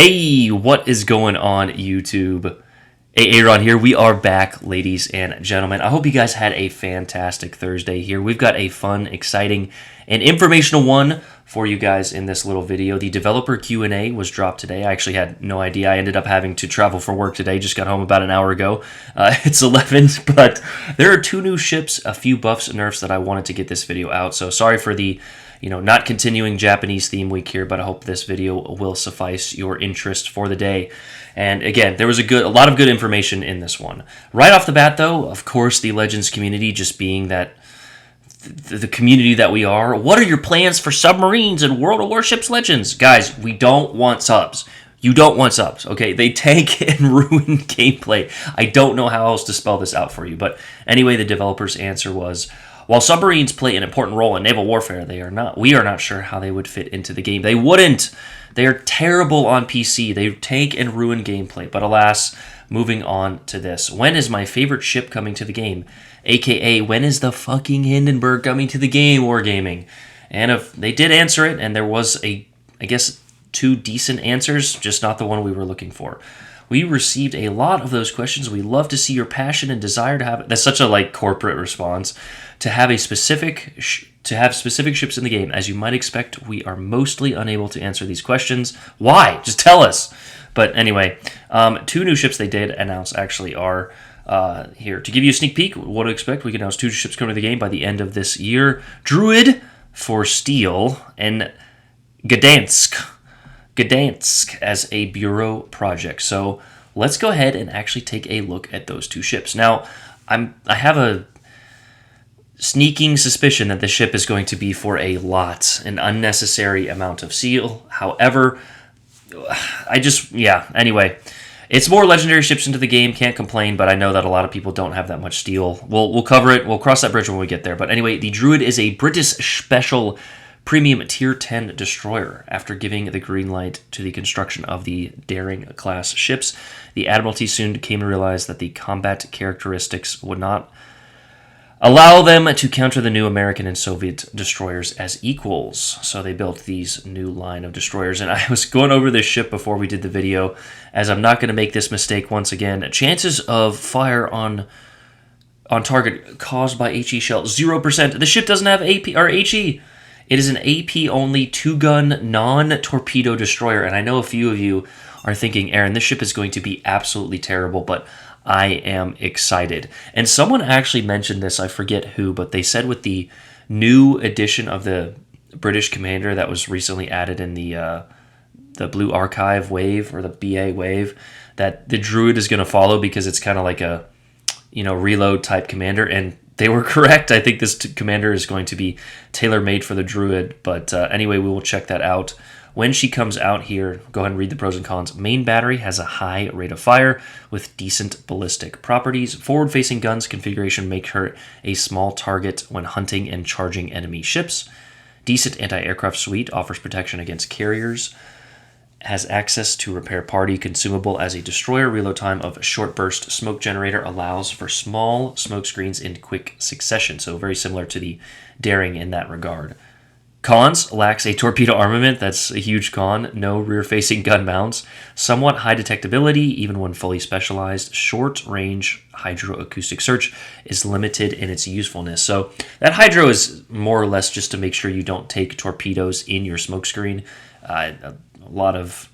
Hey, what is going on, YouTube? Aaron here. We are back, ladies and gentlemen. I hope you guys had a fantastic Thursday here. We've got a fun, exciting, and informational one for you guys in this little video. The developer Q&A was dropped today. I actually had no idea. I ended up having to travel for work today. Just got home about an hour ago. It's 11, but there are two new ships, a few buffs and nerfs that I wanted to get this video out. So sorry for the not continuing Japanese theme week here, but I hope this video will suffice your interest for the day. And again, there was a lot of good information in this one. Right off the bat, though, of course, the Legends community, just being that the community that we are. What are your plans for submarines and World of Warships Legends? Guys, we don't want subs. You don't want subs, okay? They tank and ruin gameplay. I don't know how else to spell this out for you. But anyway, the developer's answer was, while submarines play an important role in naval warfare, we are not sure how they would fit into the game. They wouldn't. They are terrible on PC. They tank and ruin gameplay. But alas, moving on to this. When is my favorite ship coming to the game? AKA, when is the fucking Hindenburg coming to the game, Wargaming? And if they did answer it, and there was I guess, two decent answers, just not the one we were looking for. We received a lot of those questions. We love to see your passion and desire to have it. That's such a corporate response. To have specific ships in the game. As you might expect, we are mostly unable to answer these questions. Why? Just tell us. But anyway, two new ships they did announce actually are here. To give you a sneak peek, what to expect, we can announce two ships coming to the game by the end of this year. Druid for Steel and Gdansk as a bureau project. So let's go ahead and actually take a look at those two ships. Now, I have a sneaking suspicion that the ship is going to be for an unnecessary amount of seal. However, anyway, it's more legendary ships into the game, can't complain, but I know that a lot of people don't have that much steel. We'll cover it, we'll cross that bridge when we get there. But anyway, the Druid is a British special premium tier 10 destroyer. After giving the green light to the construction of the Daring class ships, the Admiralty soon came to realize that the combat characteristics would not allow them to counter the new American and Soviet destroyers as equals. So they built these new line of destroyers. And I was going over this ship before we did the video, as I'm not going to make this mistake once again. Chances of fire on target caused by HE shell, 0%. The ship doesn't have AP or HE. It is an AP-only two-gun, non-torpedo destroyer. And I know a few of you are thinking, Aaron, this ship is going to be absolutely terrible, but I am excited. And someone actually mentioned this, I forget who, but they said with the new edition of the British Commander that was recently added in the Blue Archive wave, or the BA wave, that the Druid is going to follow because it's kind of like a reload type commander, and they were correct. I think this commander is going to be tailor-made for the Druid, but anyway, we will check that out. When she comes out here, go ahead and read the pros and cons. Main battery has a high rate of fire with decent ballistic properties. Forward-facing guns configuration make her a small target when hunting and charging enemy ships. Decent anti-aircraft suite offers protection against carriers. Has access to repair party consumable as a destroyer. Reload time of short burst smoke generator allows for small smoke screens in quick succession. So very similar to the Daring in that regard. Cons: lacks a torpedo armament. That's a huge con. No rear-facing gun mounts. Somewhat high detectability, even when fully specialized. Short-range hydroacoustic search is limited in its usefulness. So that hydro is more or less just to make sure you don't take torpedoes in your smokescreen. A lot of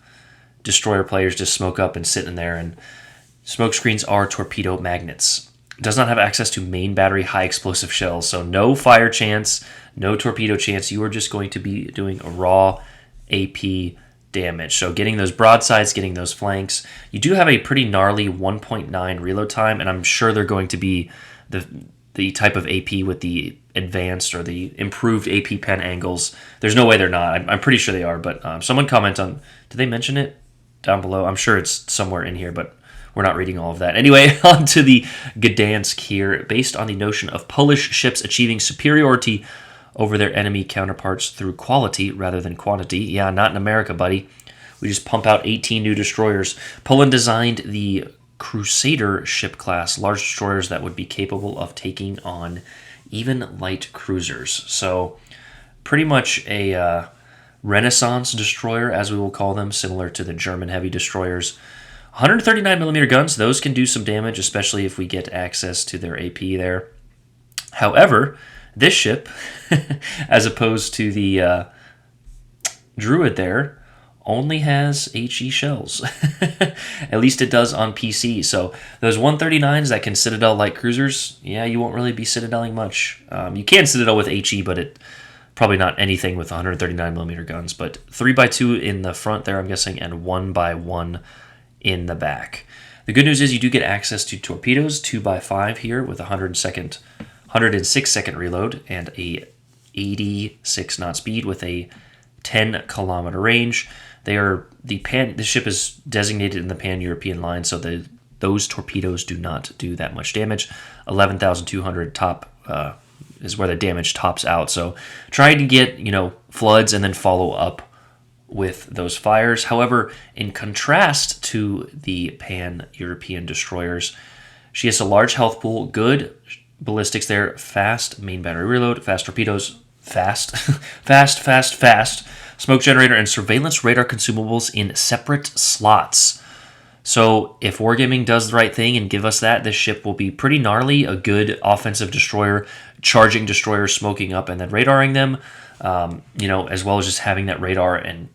destroyer players just smoke up and sit in there, and smokescreens are torpedo magnets. Does not have access to main battery high explosive shells, so no fire chance, no torpedo chance. You are just going to be doing a raw AP damage. So getting those broadsides, getting those flanks. You do have a pretty gnarly 1.9 reload time, and I'm sure they're going to be the type of AP with the advanced or the improved AP pen angles. There's no way they're not. I'm pretty sure they are, but someone comment on, did they mention it down below? I'm sure it's somewhere in here, but we're not reading all of that. Anyway, on to the Gdansk here. Based on the notion of Polish ships achieving superiority over their enemy counterparts through quality rather than quantity. Yeah, not in America, buddy. We just pump out 18 new destroyers. Poland designed the Crusader ship class, large destroyers that would be capable of taking on even light cruisers. So pretty much a Renaissance destroyer, as we will call them, similar to the German heavy destroyers. 139mm guns, those can do some damage, especially if we get access to their AP there. However, this ship, as opposed to the Druid there, only has HE shells. At least it does on PC. So those 139s that can Citadel light cruisers, yeah, you won't really be Citadeling much. You can Citadel with HE, but it probably not anything with 139mm guns. But 3x2 in the front there, I'm guessing, and 1x1 in the back. The good news is you do get access to torpedoes, 2x5 here with 106 second reload and a 86 knot speed with a 10-kilometer range. They are the ship is designated in the Pan-European line, so those torpedoes do not do that much damage. 11,200 top is where the damage tops out. So trying to get floods and then follow up with those fires. However, in contrast to the Pan-European destroyers, she has a large health pool, good ballistics there, fast main battery reload, fast torpedoes, fast, smoke generator, and surveillance radar consumables in separate slots. So if Wargaming does the right thing and give us that, this ship will be pretty gnarly, a good offensive destroyer, charging destroyers, smoking up, and then radaring them, as well as just having that radar and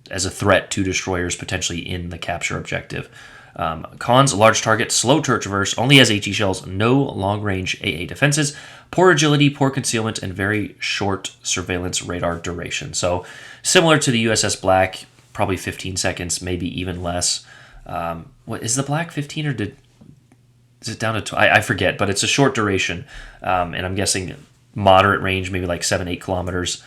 as a threat to destroyers potentially in the capture objective. Cons, large target, slow turret traverse, only has HE shells, no long-range AA defenses, poor agility, poor concealment, and very short surveillance radar duration. So similar to the USS Black, probably 15 seconds, maybe even less. What is the Black 15 or is it down to I forget, but it's a short duration, and I'm guessing moderate range, maybe like 7-8 kilometers.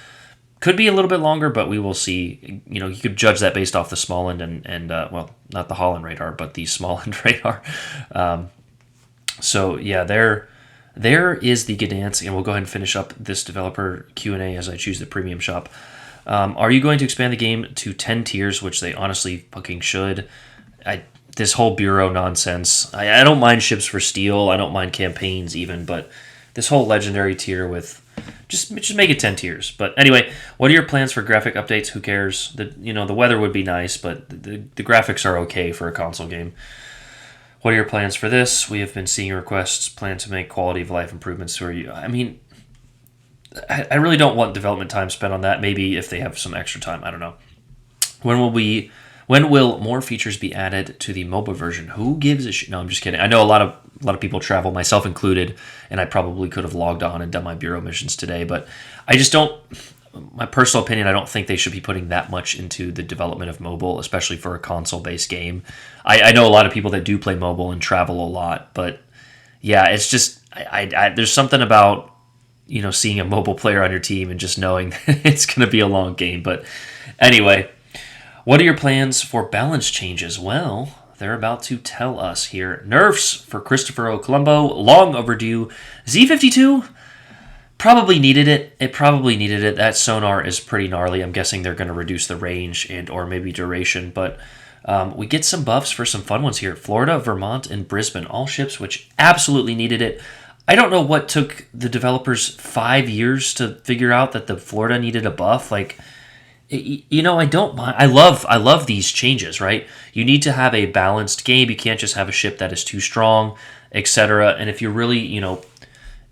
Could be a little bit longer, but we will see. You could judge that based off the Smallland and not the Holland radar, but the Smallland radar. So yeah, there is the Gdansk, and we'll go ahead and finish up this developer Q&A as I choose the premium shop. Are you going to expand the game to 10 tiers, which they honestly fucking should? This whole bureau nonsense. I don't mind ships for steel. I don't mind campaigns even, but this whole legendary tier with just make it 10 tiers. But anyway, what are your plans for graphic updates? Who cares? The weather would be nice, but the graphics are okay for a console game. What are your plans for this? We have been seeing requests, plan to make quality of life improvements. I really don't want development time spent on that. Maybe if they have some extra time, I don't know. When will more features be added to the mobile version? Who gives a shit? No, I'm just kidding. I know a lot of people travel, myself included, and I probably could have logged on and done my bureau missions today, but I just don't. My personal opinion, I don't think they should be putting that much into the development of mobile, especially for a console-based game. I know a lot of people that do play mobile and travel a lot, but yeah, it's just there's something about seeing a mobile player on your team and just knowing that it's going to be a long game. But anyway, what are your plans for balance changes? Well, they're about to tell us here. Nerfs for Christopher O. Colombo, long overdue. Z52 probably needed it. It probably needed it. That sonar is pretty gnarly. I'm guessing they're going to reduce the range and or maybe duration, but we get some buffs for some fun ones here. Florida, Vermont, and Brisbane, all ships which absolutely needed it. I don't know what took the developers 5 years to figure out that the Florida needed a buff. I don't mind. I love these changes, right? You need to have a balanced game. You can't just have a ship that is too strong, etc. And if you're really,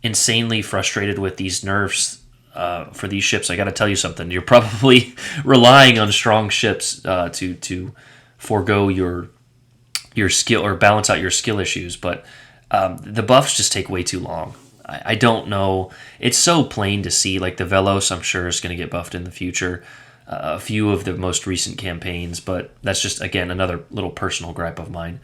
insanely frustrated with these nerfs for these ships, I got to tell you something. You're probably relying on strong ships to forego your skill or balance out your skill issues. But the buffs just take way too long. I don't know. It's so plain to see. Like the Velos, I'm sure is going to get buffed in the future. A few of the most recent campaigns, but that's just, again, another little personal gripe of mine.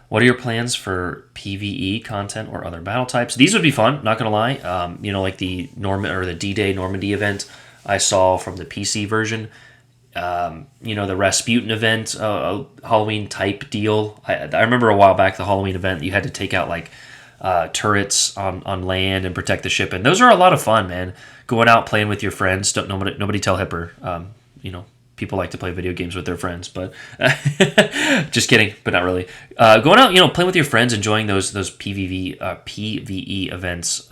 What are your plans for PvE content or other battle types? These would be fun, not gonna lie. Like the the D-Day Normandy event I saw from the PC version. The Rasputin event, Halloween type deal. I remember a while back the Halloween event, you had to take out turrets on land and protect the ship, and those are a lot of fun, man. Going out playing with your friends. Nobody tell Hipper. People like to play video games with their friends, but just kidding, but not really. Going out, playing with your friends, enjoying those PvE events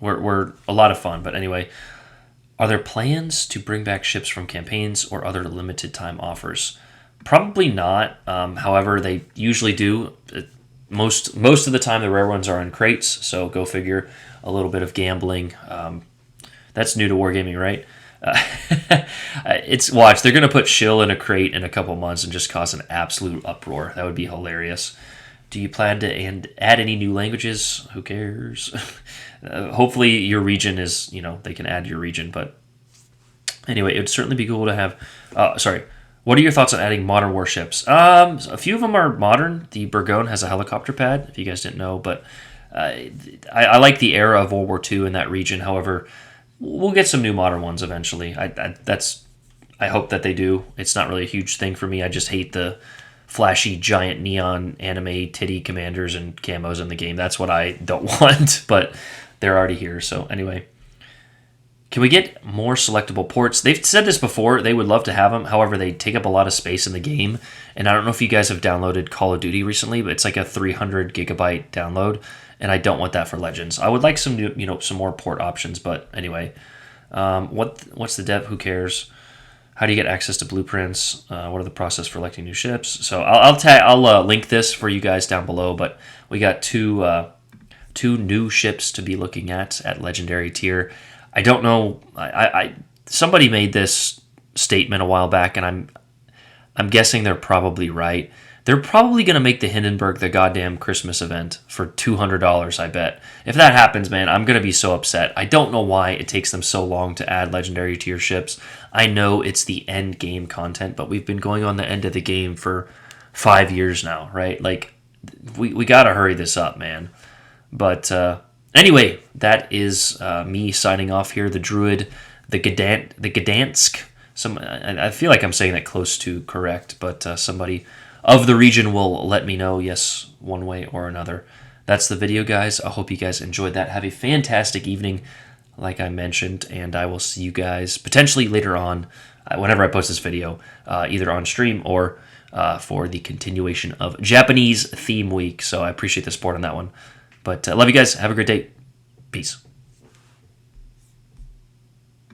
were a lot of fun. But anyway, Are there plans to bring back ships from campaigns or other limited time offers? Probably not. However, they usually do. Most of the time, the rare ones are in crates, so go figure. A little bit of gambling. That's new to wargaming, right? It's watch. They're gonna put Shill in a crate in a couple months and just cause an absolute uproar. That would be hilarious. Do you plan to add any new languages? Who cares? Hopefully your region is, they can add your region. But anyway, it would certainly be cool to have. Sorry. What are your thoughts on adding modern warships? A few of them are modern. The Burgoyne has a helicopter pad, if you guys didn't know. But I like the era of World War II in that region. However, we'll get some new modern ones eventually. I hope that they do. It's not really a huge thing for me. I just hate the flashy giant neon anime titty commanders and camos in the game. That's what I don't want, but they're already here. So anyway, can we get more selectable ports? They've said this before. They would love to have them. However, they take up a lot of space in the game. And I don't know if you guys have downloaded Call of Duty recently, but it's like a 300 gigabyte download. And I don't want that for Legends. I would like some new, some more port options. But anyway, what's the dev? Who cares? How do you get access to blueprints? What are the process for electing new ships? So I'll link this for you guys down below. But we got two new ships to be looking at legendary tier. I don't know. Somebody made this statement a while back, and I'm guessing they're probably right. They're probably going to make the Hindenburg the goddamn Christmas event for $200, I bet. If that happens, man, I'm going to be so upset. I don't know why it takes them so long to add legendary tier ships. I know it's the end game content, but we've been going on the end of the game for 5 years now, right? Like, we got to hurry this up, man. But anyway, that is me signing off here. The Druid, the Gdansk. I feel like I'm saying that close to correct, but somebody of the region will let me know, yes, one way or another. That's the video, guys. I hope you guys enjoyed that. Have a fantastic evening, like I mentioned, and I will see you guys potentially later on, whenever I post this video, either on stream or for the continuation of Japanese Theme Week. So I appreciate the support on that one. But love you guys. Have a great day. Peace.